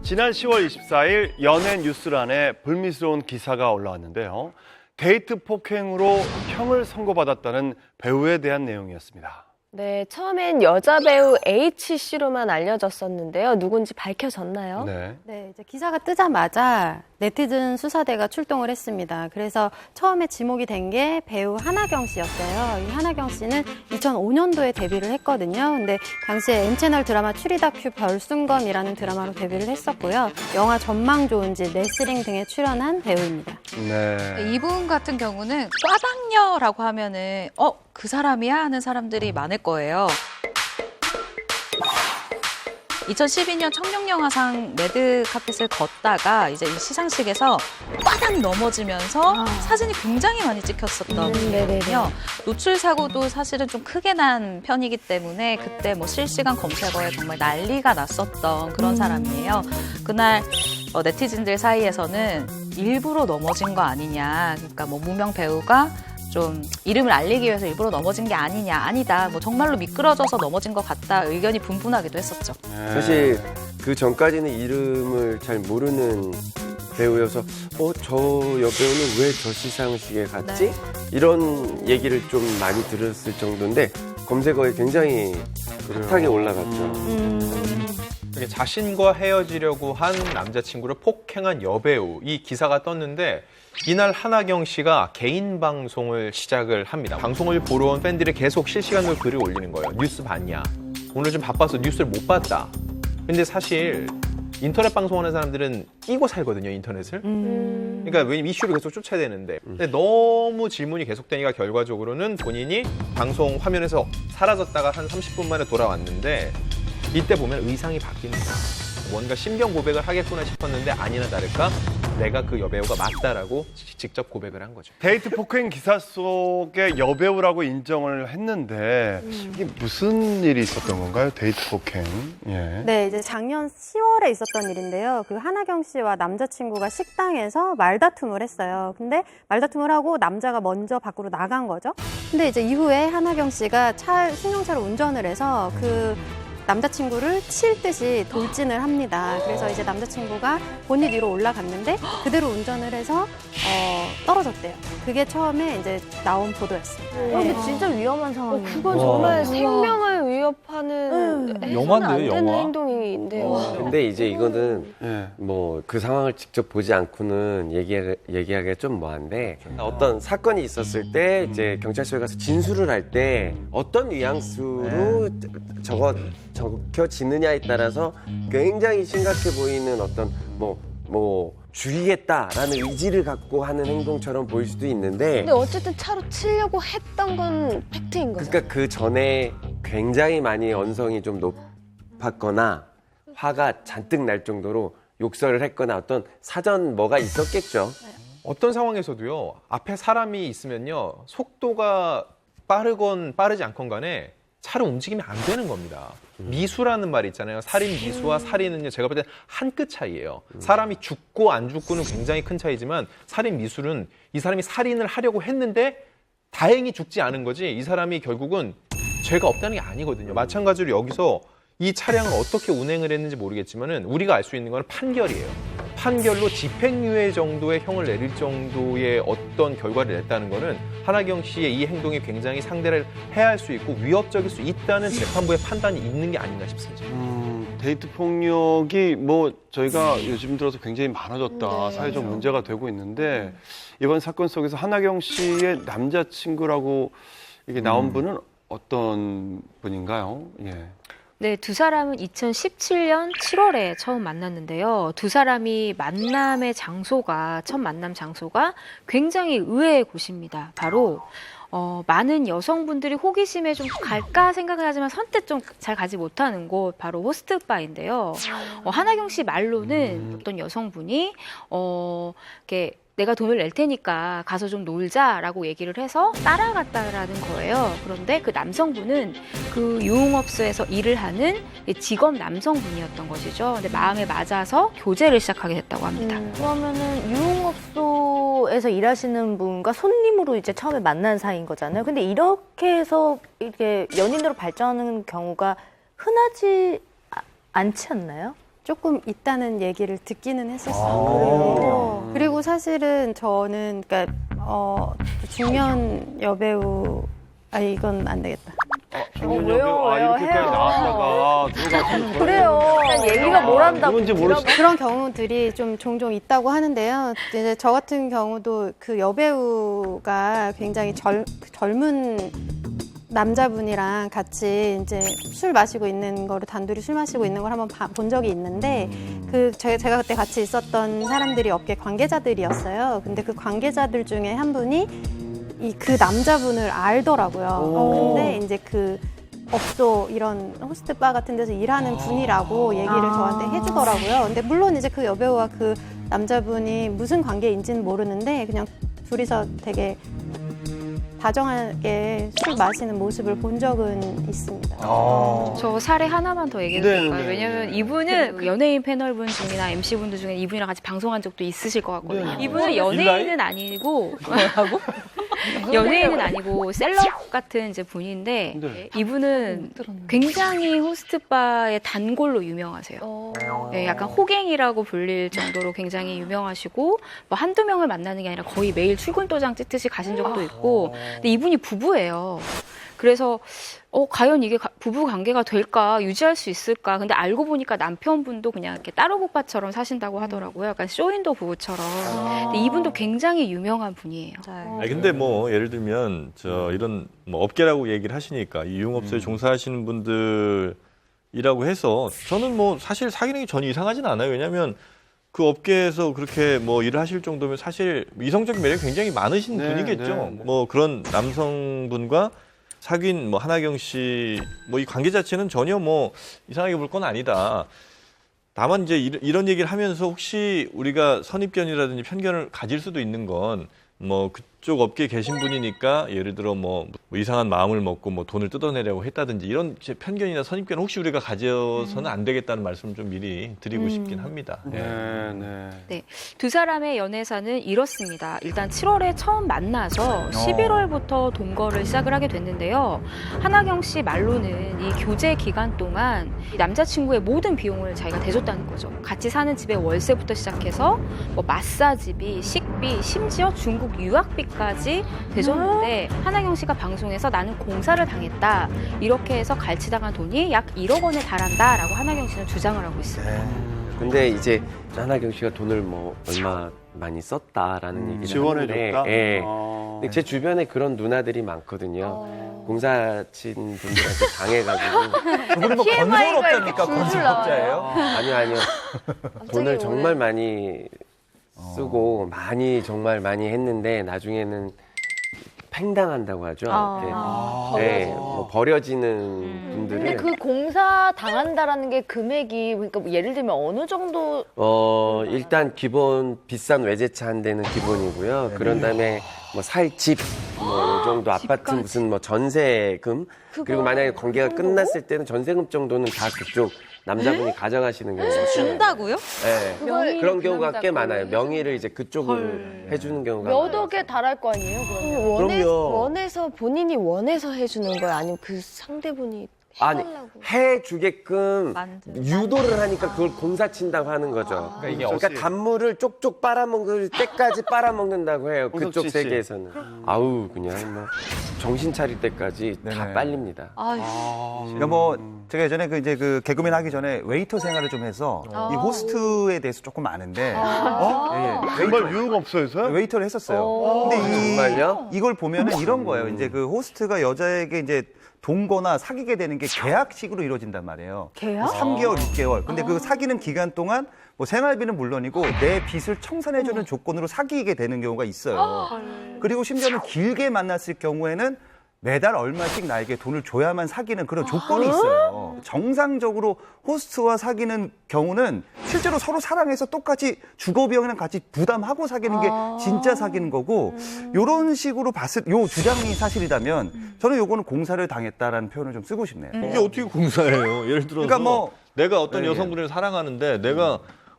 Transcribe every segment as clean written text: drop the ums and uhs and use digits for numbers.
지난 10월 24일 연예 뉴스란에 불미스러운 기사가 올라왔는데요. 데이트 폭행으로 형을 선고받았다는 배우에 대한 내용이었습니다. 네, 처음엔 여자 배우 H씨로만 알려졌었는데요. 누군지 밝혀졌나요? 네, 이제 기사가 뜨자마자 네티즌 수사대가 출동을 했습니다. 그래서 처음에 지목이 된 게 배우 한하경 씨였어요. 이 한하경 씨는 2005년도에 데뷔를 했거든요. 근데 당시에 N채널 드라마 추리 다큐 별순검이라는 드라마로 데뷔를 했었고요. 영화 전망 좋은지, 레슬링 등에 출연한 배우입니다. 네. 이분 같은 경우는 꽈당녀라고 하면은 그 사람이야 하는 사람들이 많을 거예요. 2012년 청룡영화상 레드카펫을 걷다가 이제 이 시상식에서 빠닥 넘어지면서 사진이 굉장히 많이 찍혔었던 분이거든요. 노출 사고도 사실은 좀 크게 난 편이기 때문에 그때 뭐 실시간 검색어에 정말 난리가 났었던 그런 사람이에요. 그날 네티즌들 사이에서는 일부러 넘어진 거 아니냐, 그러니까 뭐 무명 배우가 좀 이름을 알리기 위해서 일부러 넘어진 게 아니냐, 아니다, 뭐 정말로 미끄러져서 넘어진 것 같다, 의견이 분분하기도 했었죠. 사실 그 전까지는 이름을 잘 모르는 배우여서 저 여배우는 왜 저 시상식에 갔지? 이런 얘기를 좀 많이 들었을 정도인데 검색어에 굉장히 핫하게 올라갔죠. 이렇게 자신과 헤어지려고 한 남자친구를 폭행한 여배우, 이 기사가 떴는데 이날 한하경 씨가 개인 방송을 시작을 합니다. 방송을 보러 온 팬들이 계속 실시간으로 글을 올리는 거예요. 뉴스 봤냐? 오늘 좀 바빠서 뉴스를 못 봤다. 근데 사실 인터넷 방송하는 사람들은 끼고 살거든요, 인터넷을. 그러니까 왜냐면 이슈를 계속 쫓아야 되는데. 근데 너무 질문이 계속되니까 결과적으로는 본인이 방송 화면에서 사라졌다가 한 30분 만에 돌아왔는데 이때 보면 의상이 바뀝니다. 뭔가 심경 고백을 하겠구나 싶었는데 아니나 다를까 내가 그 여배우가 맞다라고 직접 고백을 한 거죠. 데이트 폭행 기사 속의 여배우라고 인정을 했는데 이게 무슨 일이 있었던 건가요? 데이트 폭행. 예. 네, 이제 작년 10월에 있었던 일인데요. 그 한하경 씨와 남자친구가 식당에서 말다툼을 했어요. 근데 말다툼을 하고 남자가 먼저 밖으로 나간 거죠. 근데 이제 이후에 한하경 씨가 승용차를 운전을 해서 그 남자친구를 칠 듯이 돌진을 합니다. 그래서 이제 남자친구가 본닛 위로 올라갔는데 그대로 운전을 해서 떨어졌대요. 그게 처음에 이제 나온 보도였습니다. 근데 진짜 위험한 상황이에요. 그건 와. 정말 생명을 위협하는 해서는 영화인데요, 안 되는 영화. 행동인데요. 근데 이제 이거는 예. 뭐 그 상황을 직접 보지 않고는 얘기하기가 좀 뭐한데 어떤 사건이 있었을 때 이제 경찰서에 가서 진술을 할 때 어떤 뉘앙스로 적혀지느냐에 따라서 굉장히 심각해 보이는 어떤 뭐 죽이겠다라는 의지를 갖고 하는 행동처럼 보일 수도 있는데 근데 어쨌든 차로 치려고 했던 건 팩트인 거죠. 그러니까 그 전에 굉장히 많이 언성이 좀 높았거나 화가 잔뜩 날 정도로 욕설을 했거나 어떤 사전 뭐가 있었겠죠. 어떤 상황에서도요, 앞에 사람이 있으면요, 속도가 빠르건 빠르지 않건 간에 차를 움직이면 안 되는 겁니다. 미수라는 말이 있잖아요. 살인 미수와 살인은요, 제가 볼 때 한 끗 차이예요. 사람이 죽고 안 죽고는 굉장히 큰 차이지만 살인 미수는 이 사람이 살인을 하려고 했는데 다행히 죽지 않은 거지 이 사람이 결국은 죄가 없다는 게 아니거든요. 마찬가지로 여기서 이 차량을 어떻게 운행을 했는지 모르겠지만은 우리가 알 수 있는 건 판결이에요. 판결로 집행유예 정도의 형을 내릴 정도의 어떤 결과를 냈다는 거는 한하경 씨의 이 행동이 굉장히 상대를 해할 수 있고 위협적일 수 있다는 재판부의 판단이 있는 게 아닌가 싶습니다. 데이트 폭력이 뭐 저희가 요즘 들어서 굉장히 많아졌다. 사회적 문제가 되고 있는데 이번 사건 속에서 한하경 씨의 남자친구라고 이게 나온 분은 어떤 분인가요? 예. 네, 두 사람은 2017년 7월에 처음 만났는데요. 두 사람이 첫 만남 장소가 굉장히 의외의 곳입니다. 바로 많은 여성분들이 호기심에 좀 갈까 생각을 하지만 선뜻 좀 잘 가지 못하는 곳, 바로 호스트바인데요. 한하경 씨 말로는 어떤 여성분이 이렇게 내가 돈을 낼 테니까 가서 좀 놀자라고 얘기를 해서 따라갔다라는 거예요. 그런데 그 남성분은 그 유흥업소에서 일을 하는 직업 남성분이었던 것이죠. 근데 마음에 맞아서 교제를 시작하게 됐다고 합니다. 그러면은 유흥업소에서 일하시는 분과 손님으로 이제 처음에 만난 사이인 거잖아요. 근데 이렇게 해서 이렇게 연인으로 발전하는 경우가 흔하지 않지 않나요? 조금 있다는 얘기를 듣기는 했었어요. 그리고 사실은 저는 그러니까 중년 여배우 이건 안 되겠다. 왜요? 이렇게까지 해요. 나왔다가 들어가서 그래요. 얘기가 뭘 한다고. 누군지 모르시. 그런 경우들이 좀 종종 있다고 하는데요. 이제 저 같은 경우도 그 여배우가 굉장히 젊은 남자분이랑 같이 이제 술 마시고 있는 거를 단둘이 술 마시고 있는 걸 한번 본 적이 있는데 제가 그때 같이 있었던 사람들이 업계 관계자들이었어요. 근데 그 관계자들 중에 한 분이 그 남자분을 알더라고요. 근데 이제 그 업소 이런 호스트 바 같은 데서 일하는 분이라고 얘기를 저한테 해주더라고요. 근데 물론 이제 그 여배우와 그 남자분이 무슨 관계인지는 모르는데 그냥 둘이서 되게 다정하게 술 마시는 모습을 본 적은 있습니다. 저 사례 하나만 더 얘기해 드릴까요? 네네. 왜냐면 이분은 연예인 패널분 중이나 MC분들 중에 이분이랑 같이 방송한 적도 있으실 것 같거든요. 이분은 연예인은 아니고 연예인은 아니고 셀럽 같은 이제 분인데 네. 이분은 굉장히 호스트바의 단골로 유명하세요. 네, 약간 호갱이라고 불릴 정도로 굉장히 유명하시고 뭐 한두 명을 만나는 게 아니라 거의 매일 출근 도장 찍듯이 가신 적도 있고 근데 이분이 부부예요. 그래서 과연 이게 부부 관계가 될까 유지할 수 있을까 근데 알고 보니까 남편분도 그냥 이렇게 따로 오빠처럼 사신다고 하더라고요. 약간 쇼윈도 부부처럼. 근데 이분도 굉장히 유명한 분이에요. 아니, 근데 뭐 예를 들면 이런 뭐 업계라고 얘기를 하시니까 이 유흥업소에 종사하시는 분들이라고 해서 저는 뭐 사실 사귀는 게 전혀 이상하진 않아요. 왜냐하면 그 업계에서 그렇게 뭐 일을 하실 정도면 사실 이성적 매력이 굉장히 많으신 네, 분이겠죠. 네. 뭐 그런 남성분과 사귄 뭐 한하경 씨 뭐 이 관계 자체는 전혀 뭐 이상하게 볼 건 아니다. 다만 이제 이런 얘기를 하면서 혹시 우리가 선입견이라든지 편견을 가질 수도 있는 건 뭐 그쪽 업계에 계신 분이니까 예를 들어 뭐 이상한 마음을 먹고 뭐 돈을 뜯어내려고 했다든지 이런 편견이나 선입견 혹시 우리가 가져서는 안 되겠다는 말씀을 좀 미리 드리고 싶긴 합니다. 네, 네. 두 사람의 연애사는 이렇습니다. 일단 7월에 처음 만나서 11월부터 동거를 시작을 하게 됐는데요. 한하경 씨 말로는 이 교제 기간 동안 이 남자친구의 모든 비용을 자기가 대줬다는 거죠. 같이 사는 집의 월세부터 시작해서 뭐 마사지비, 식비, 심지어 중국 유학비까지 대줬는데 한하경 씨가 방송에서 나는 공사를 당했다. 이렇게 해서 갈취당한 돈이 약 1억 원에 달한다라고 한하경 씨는 주장을 하고 있습니다. 근데 이제 한하경 씨가 돈을 뭐 얼마 많이 썼다라는 얘기를 지원해줬다. 하는데, 예. 근데 제 주변에 그런 누나들이 많거든요. 공사친 분들한테 당해가지고 그분은 뭐 건설업자입니까? 건설업자예요? 아니요. 돈을 정말 많이 쓰고 정말 많이 했는데 나중에는 팽당한다고 하죠. 이렇게. 뭐 버려지는 분들은 근데 그 공사 당한다라는 게 금액이 그러니까 뭐 예를 들면 어느 정도 일단 기본 비싼 외제차 한 대는 기본이고요. 그런 다음에 뭐 살 집, 뭐 이 정도 아파트 무슨 뭐 전세금 그리고 만약에 관계가 끝났을 때는 전세금 정도는 다 그쪽 남자분이 가져가시는 경우가 있어요. 준다고요? 네. 그런 경우가 꽤 많아요. 명의를 이제 그쪽을 해주는 경우가 몇 많아요. 억에 달할 거 아니에요? 그러면 원해서 본인이 원해서 해주는 거예요? 아니면 그 상대분이 아니, 해달라고? 해주게끔 유도를 하니까 그걸 공사 친다고 하는 거죠. 그러니까 단물을 쪽쪽 빨아먹을 때까지 빨아먹는다고 해요. 그쪽 홍석진 씨. 세계에서는. 아우 그냥 뭐 정신 차릴 때까지 다 네네. 빨립니다. 그러니까 뭐 제가 예전에 그 개그맨 하기 전에 웨이터 생활을 좀 해서 이 호스트에 대해서 조금 아는데 정말 유흥업소에서요? 웨이터를 했었어요. 근데 정말요? 이걸 보면은 이런 거예요. 이제 그 호스트가 여자에게 이제 동거나 사귀게 되는 게 계약식으로 이루어진단 말이에요. 계약? 3개월, 6개월. 근데 그 사귀는 기간 동안 뭐 생활비는 물론이고 내 빚을 청산해주는 조건으로 사귀게 되는 경우가 있어요. 그리고 심지어는 길게 만났을 경우에는 매달 얼마씩 나에게 돈을 줘야만 사귀는 그런 조건이 있어요. 정상적으로 호스트와 사귀는 경우는 실제로 서로 사랑해서 똑같이 주거비용이랑 같이 부담하고 사귀는 게 진짜 사귀는 거고 이런 식으로 요 주장이 사실이라면 저는 요거는 공사를 당했다라는 표현을 좀 쓰고 싶네요. 이게 어떻게 공사예요? 예를 들어서 그러니까 뭐 내가 어떤 예, 예. 여성분을 사랑하는데 내가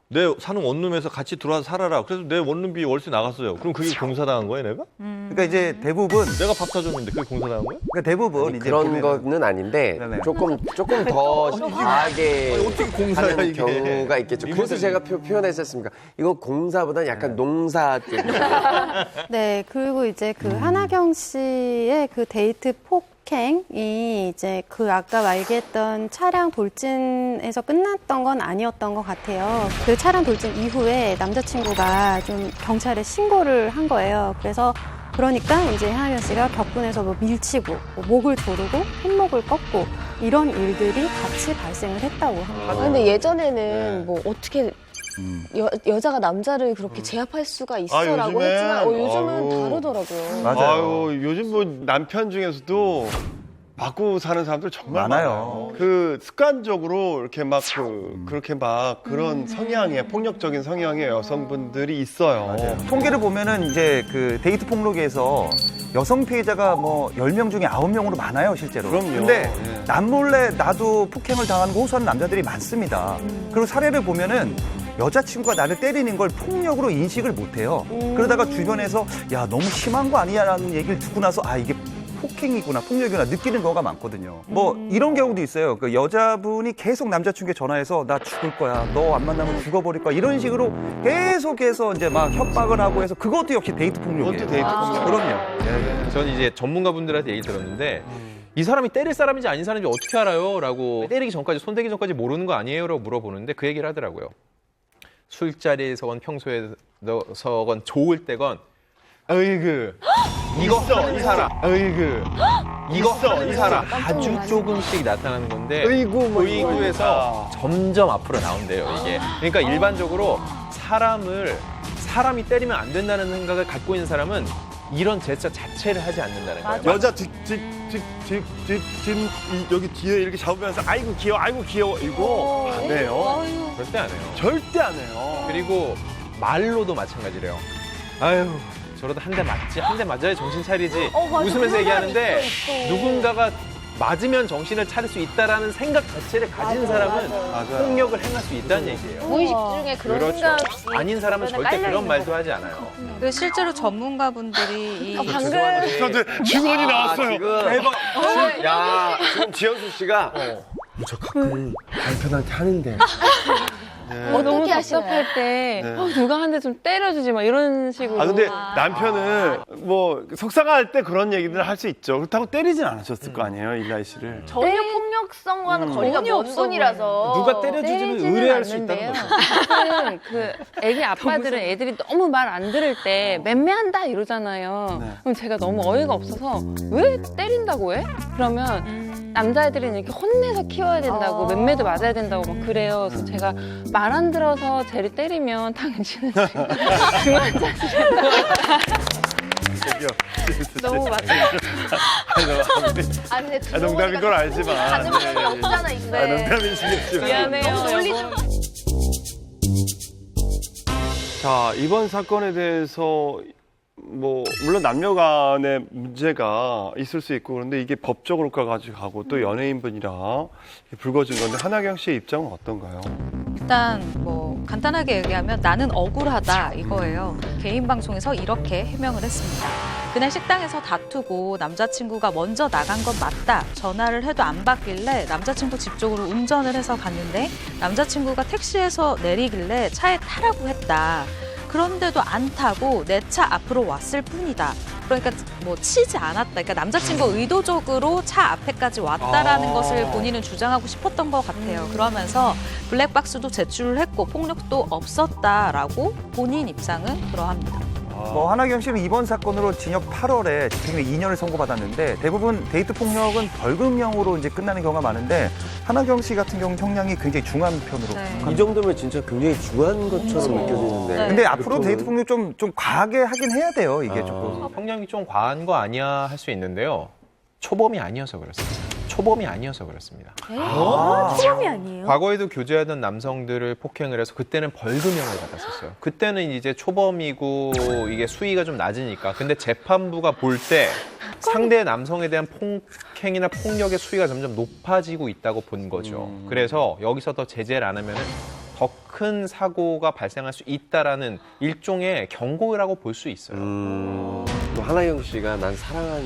내 사는 원룸에서 같이 들어와서 살아라. 그래서 내 원룸비 월세 나갔어요. 그럼 그게 공사당한 거야, 내가? 그러니까 이제 대부분 내가 밥 사줬는데 그게 공사당한 거야? 그러니까 대부분 아니, 이제 그런 보면은 거는 아닌데 네네. 조금 더 과하게 어떻게 공사야, 하는 이게. 경우가 있겠죠. 그래서 제가 표현했었습니까? 이거 공사보다는 약간 농사 쪽. 네, 그리고 이제 그 하나경 씨의 그 데이트 폭행이 이제 그 아까 말했던 차량 돌진에서 끝났던 건 아니었던 것 같아요. 그 차량 돌진 이후에 남자친구가 좀 경찰에 신고를 한 거예요. 그러니까 이제 하나경 씨가 격분해서 뭐 밀치고, 뭐 목을 조르고, 손목을 꺾고 이런 일들이 같이 발생을 했다고 합니다. 근데 예전에는 뭐 어떻게 여자가 남자를 그렇게 제압할 수가 있어라고 요즘엔? 했지만 요즘은 아유. 다르더라고요. 맞아요. 아유, 요즘 뭐 남편 중에서도 맞고 사는 사람들 정말 많아요. 많아요. 그 습관적으로 이렇게 막 그렇게 막 그런 성향의 폭력적인 성향의 여성분들이 있어요. 통계를 보면은 이제 그 데이트 폭력에서 여성 피해자가 뭐 10명 중에 9명으로 많아요, 실제로. 그럼요. 근데 예. 남몰래 나도 폭행을 당하는 거 호소하는 남자들이 많습니다. 그리고 사례를 보면은 여자친구가 나를 때리는 걸 폭력으로 인식을 못 해요. 그러다가 주변에서 야, 너무 심한 거 아니야라는 얘기를 듣고 나서 아, 이게 폭행이구나, 폭력이구나 느끼는 경우가 많거든요. 뭐 이런 경우도 있어요. 그 여자분이 계속 남자친구에 전화해서 나 죽을 거야, 너 안 만나면 죽어버릴 거야 이런 식으로 계속해서 이제 막 협박을 하고 해서 그것도 역시 데이트 폭력이에요. 그것도 데이트 폭력. 그럼요. 저는 이제 전문가분들한테 얘기 들었는데 이 사람이 때릴 사람인지 아닌 사람인지 어떻게 알아요? 라고 때리기 전까지 손대기 전까지 모르는 거 아니에요? 라고 물어보는데 그 얘기를 하더라고요. 술자리에서건 평소에서건 좋을 때건 어이그 이거 이 사람 어이그 이거 이 사람 아주 조금씩 나타나는 건데 어이구에서 점점 앞으로 나온대요 이게. 그러니까 일반적으로 사람이 때리면 안 된다는 생각을 갖고 있는 사람은 이런 제스처 자체를 하지 않는다는 거예요. 여자 여기 뒤에 이렇게 잡으면서 아이고 귀여워 이거 안 해요. 절대 안 해요. 절대 안 해요. 그리고 말로도 마찬가지래요. 아유 저러다 한 대 맞지? 한 대 맞아야 정신 차리지. 웃으면서 얘기하는데 누군가가 맞으면 정신을 차릴 수 있다라는 생각 자체를 가진 사람은 폭력을 행할 수 있다는 얘기예요. 무의식 중에 그런 그렇죠. 생각이 아닌 사람은 절대 그런 말도 하지 않아요. 그 실제로 전문가분들이 이 방금 증언이 나왔어요. 지금 야, 지금 지현수 씨가 저 가끔 남편한테 하는데 어떻게 하시나요? 때 네. 누가 한 대 좀 때려주지 막 이런 식으로. 근데 남편은 뭐 속상할 때 그런 얘기들 할 수 있죠. 그렇다고 때리진 않으셨을 거 아니에요, 일라이 씨를. 전혀 폭력성과는 거리가 먼 분이라서 누가 때려주지는 의뢰할 수 있다는 거죠. 사실은 그 애기 아빠들은 애들이 너무 말 안 들을 때 맴매한다 이러잖아요. 네. 그럼 제가 너무 어이가 없어서 왜 때린다고 해? 그러면 남자애들은 이렇게 혼내서 키워야 된다고 맴매도 맞아야 된다고 막 그래요. 그래서 제가 말 안 들어서 쟤를 때리면 당신은 너무 맞아. 아니 근데 농담인 걸 알지만. 가진 적이 없잖아 이제. 농담이시겠지만. 미안해요. 자, 이번 사건에 대해서 뭐 물론 남녀 간의 문제가 있을 수 있고 그런데 이게 법적으로까지 가고 또 연예인분이라 불거진 건데 하나경 씨의 입장은 어떤가요? 일단 뭐 간단하게 얘기하면 나는 억울하다 이거예요. 개인 방송에서 이렇게 해명을 했습니다. 그날 식당에서 다투고 남자친구가 먼저 나간 건 맞다. 전화를 해도 안 받길래 남자친구 집 쪽으로 운전을 해서 갔는데 남자친구가 택시에서 내리길래 차에 타라고 했다. 그런데도 안 타고 내 차 앞으로 왔을 뿐이다. 그러니까 뭐 치지 않았다. 그러니까 남자친구가 의도적으로 차 앞에까지 왔다라는 것을 본인은 주장하고 싶었던 것 같아요. 그러면서 블랙박스도 제출을 했고 폭력도 없었다라고 본인 입장은 그러합니다. 뭐 하나경 씨는 이번 사건으로 징역 8월에 집행유예 2년을 선고받았는데 대부분 데이트 폭력은 벌금형으로 이제 끝나는 경우가 많은데 하나경 씨 같은 경우는 형량이 굉장히 중한 편으로. 네. 이 정도면 진짜 굉장히 중한 것처럼 느껴지는데. 네. 근데 앞으로 보통은- 데이트 폭력 좀 과하게 하긴 해야 돼요, 이게 조금. 형량이 좀 과한 거 아니야 할 수 있는데요. 초범이 아니어서 그렇습니다. 초범이 아니어서 그렇습니다. 처음이 아니에요. 과거에도 교제하던 남성들을 폭행을 해서 그때는 벌금형을 받았었어요. 그때는 이제 초범이고 이게 수위가 좀 낮으니까. 근데 재판부가 볼 때 상대 남성에 대한 폭행이나 폭력의 수위가 점점 높아지고 있다고 본 거죠. 그래서 여기서 더 제재를 안 하면 더 큰 사고가 발생할 수 있다라는 일종의 경고라고 볼 수 있어요. 또 한하경 씨가 난 사랑한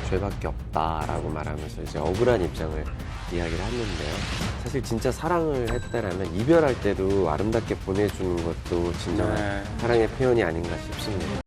죄밖에 없다라고 말하면서 이제 억울한 입장을 이야기를 했는데요. 사실 진짜 사랑을 했다라면 이별할 때도 아름답게 보내주는 것도 진정한 네. 사랑의 표현이 아닌가 싶습니다.